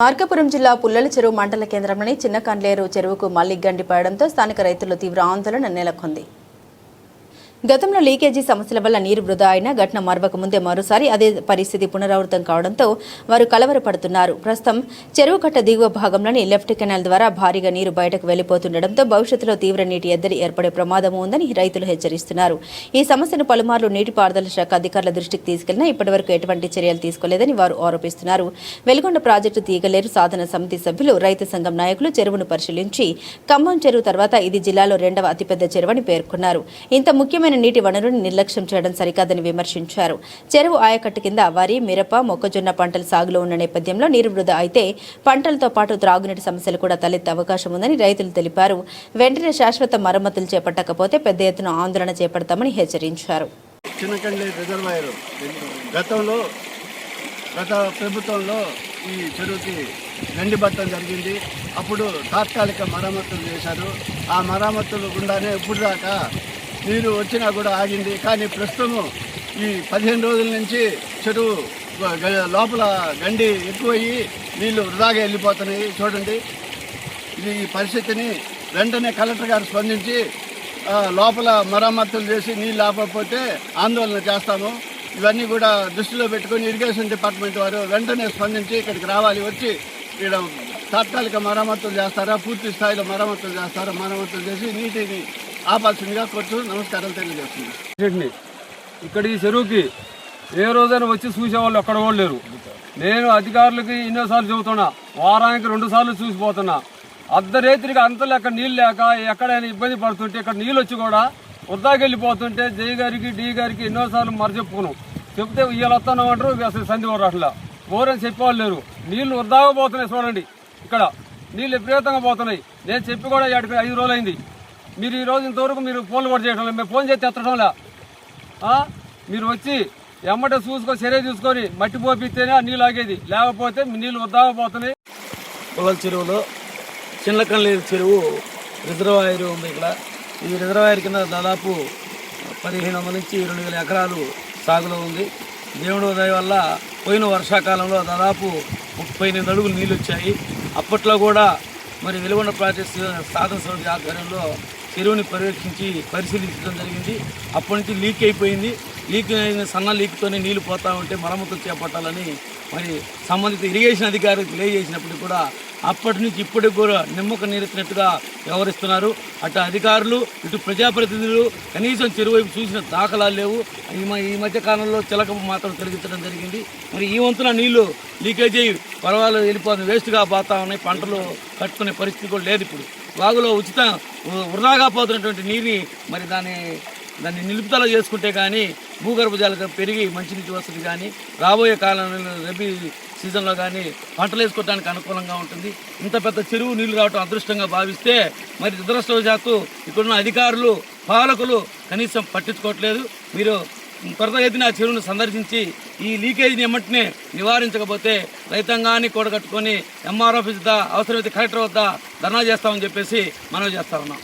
మార్కాపురం జిల్లా పుల్లల చెరువు మండల కేంద్రంలోని చిన్న కండ్లేరు చెరువుకు మళ్లీ గండి పడడంతో స్థానిక రైతుల్లో తీవ్ర ఆందోళన నెలకొంది. గతంలో లీకేజీ సమస్యల వల్ల నీరు వృధా అయినా ఘటన మరవక ముందే మరోసారి అదే పరిస్థితి పునరావృతం కావడంతో వారు కలవరపడుతున్నారు. ప్రస్తుతం చెరువు కట్ట దిగువ భాగంలోని లెఫ్ట్ కెనాల్ ద్వారా భారీగా నీరు బయటకు వెళ్లిపోతుండటంతో భవిష్యత్తులో తీవ్ర నీటి ఎద్దడి ఏర్పడే ప్రమాదం ఉందని రైతులు హెచ్చరిస్తున్నారు. ఈ సమస్యను పలుమార్లు నీటిపారుదల శాఖ అధికారుల దృష్టికి తీసుకెళ్లినా ఇప్పటివరకు ఎటువంటి చర్యలు తీసుకోలేదని వారు ఆరోపిస్తున్నారు. వెలుగొండ ప్రాజెక్టు తీగలేరు సాధన సమితి సభ్యులు, రైతు సంఘం నాయకులు చెరువును పరిశీలించి ఖమ్మం చెరువు తర్వాత ఇది జిల్లాలో 2వ అతిపెద్ద చెరువని పేర్కొన్నారు. ఇంత ముఖ్యమైన నీటి వనరును నిర్లక్ష్యం చేయడం సరికాదని విమర్శించారు. చెరువు ఆయకట్టు కింద వరి, మిరప, మొక్కజొన్న పంటలు సాగులో ఉన్న నేపథ్యంలో నీరు వృధా అయితే పంటలతో పాటు త్రాగునీటి సమస్యలు కూడా తలెత్తే అవకాశం ఉందని రైతులు తెలిపారు. వెంటనే శాశ్వత మరమ్మతులు చేపట్టకపోతే పెద్ద ఎత్తున ఆందోళన చేపడతామని హెచ్చరించారు. గత ప్రభుత్వంలో ఈ చెరువుకి గండిబట్టం జరిగింది. అప్పుడు తాత్కాలిక మరమ్మతులు చేశారు. ఆ మరమ్మతులు గుండానే ఇప్పుడు దాకా నీరు వచ్చినా కూడా ఆగింది. కానీ ప్రస్తుతం ఈ 15 రోజుల నుంచి చెరువు లోపల గండి ఎక్కువయ్యి నీళ్లు వృధాగా వెళ్ళిపోతున్నాయి. చూడండి, ఈ పరిస్థితిని వెంటనే కలెక్టర్ గారు స్పందించి లోపల మరమ్మతులు చేసి నీళ్ళు ఆపకపోతే ఆందోళన చేస్తాము. ఇవన్నీ కూడా దృష్టిలో పెట్టుకొని ఇరిగేషన్ డిపార్ట్మెంట్ వారు వెంటనే స్పందించి ఇక్కడికి రావాలి. వచ్చి ఇక్కడ తాత్కాలిక మరమ్మతులు చేస్తారా, పూర్తి స్థాయిలో మరమ్మతులు చేస్తారా, మరమ్మతులు చేసి నీటిని ఆపాల్సిందిగా కోరుతూ నమస్కారం తెలియజేస్తుంది. ఇక్కడ ఈ చెరువుకి ఏ రోజైనా వచ్చి చూసేవాళ్ళు ఎక్కడ కూడా లేరు. నేను అధికారులకి ఎన్నోసార్లు చెబుతున్నా, వారానికి 2 సార్లు చూసిపోతున్నా. అర్ధరేత్రికి అంతలో అక్కడ నీళ్ళు లేక ఎక్కడైనా ఇబ్బంది పడుతుంటే ఇక్కడ నీళ్ళు వచ్చి కూడా వృద్ధాకి వెళ్ళిపోతుంటే జై గారికి డి గారికి ఎన్నోసార్లు చెప్పుకున్నాం. చెప్తే ఇవాళ వస్తున్నాం అంటారు, అసలు సంధివారు అట్లా బోరని చెప్పేవాళ్ళు లేరు. నీళ్లు వృధాగా పోతున్నాయి. చూడండి, ఇక్కడ నీళ్ళు విపరీతంగా పోతున్నాయి. నేను చెప్పి కూడా 5 రోజులు అయింది. మీరు ఈ రోజు ఇంతవరకు మీరు ఫోన్లు కూడా చేయడం లేదు. మేము ఫోన్ చేసి ఎత్తడంలే. మీరు వచ్చి ఎమ్మటే చూసుకొని చర్య చూసుకొని మట్టి పోపిస్తేనే ఆ నీళ్ళు ఆగేది, లేకపోతే నీళ్ళు వృధాగా పోతున్నాయి. పుల్లల చెరువులో చిన్న కండ్లేరు చెరువు రిజర్వాయర్ ఉంది. ఇక్కడ ఈ రిజర్వాయర్ కింద దాదాపు 1500 నుంచి 2000 ఎకరాలు సాగులో ఉంది. దేవుడు దయ వల్ల పోయిన వర్షాకాలంలో దాదాపు 38 అడుగులు నీళ్ళు వచ్చాయి. అప్పట్లో కూడా మరి వెలుగొండ ప్రాజెక్టు సాధన సమితి ఆధ్వర్యంలో చెరువుని పరిశీలించడం జరిగింది. అప్పటి నుంచి లీక్ అయిపోయింది. లీక్ అయిన సన్న లీక్తోనే నీళ్లు పోతా ఉంటే మరమ్మతులు చేపట్టాలని మరి సంబంధిత ఇరిగేషన్ అధికారులకు తెలియజేసినప్పటికీ కూడా అప్పటి నుంచి ఇప్పటికి కూడా నిమ్మక నీరెత్తినట్టుగా వ్యవహరిస్తున్నారు. అటు అధికారులు, ఇటు ప్రజాప్రతినిధులు కనీసం చెరువు వైపు చూసిన దాఖలాలు లేవు. ఈ మధ్య కాలంలో చిలక మాత్రం తొలగించడం జరిగింది. మరి ఈ వంతున నీళ్లు లీకేజ్ అయ్యి పర్వాలేదు వెళ్ళిపోతుంది, వేస్ట్గా పోతా ఉన్నాయి. పంటలు కట్టుకునే పరిస్థితి కూడా లేదు. ఇప్పుడు వాగులో వృధాగా పోతున్నటువంటి నీరుని మరి దాన్ని నిలుపుదల చేసుకుంటే కానీ భూగర్భ జలాలు పెరిగి మంచినీటి వసతి కానీ రాబోయే కాలంలో రబీ సీజన్లో కానీ పంటలు వేసుకోవడానికి అనుకూలంగా ఉంటుంది. ఇంత పెద్ద చెరువు నీళ్లు రావడం అదృష్టంగా భావిస్తే మరి దురదృష్టవశాత్తు ఇక్కడున్న అధికారులు, పాలకులు కనీసం పట్టించుకోవట్లేదు. మీరు త్వరితగతిన ఆ చెరువును సందర్శించి ఈ లీకేజీని ఎమ్మటినే నివారించకపోతే రైతాంగాన్ని కూడగట్టుకొని ఎంఆర్ఓ ఆఫీస్ వద్ద, అవసరమైతే కలెక్టర్ వద్ద ధర్నా చేస్తామని చెప్పేసి మనవి చేస్తా ఉన్నాం.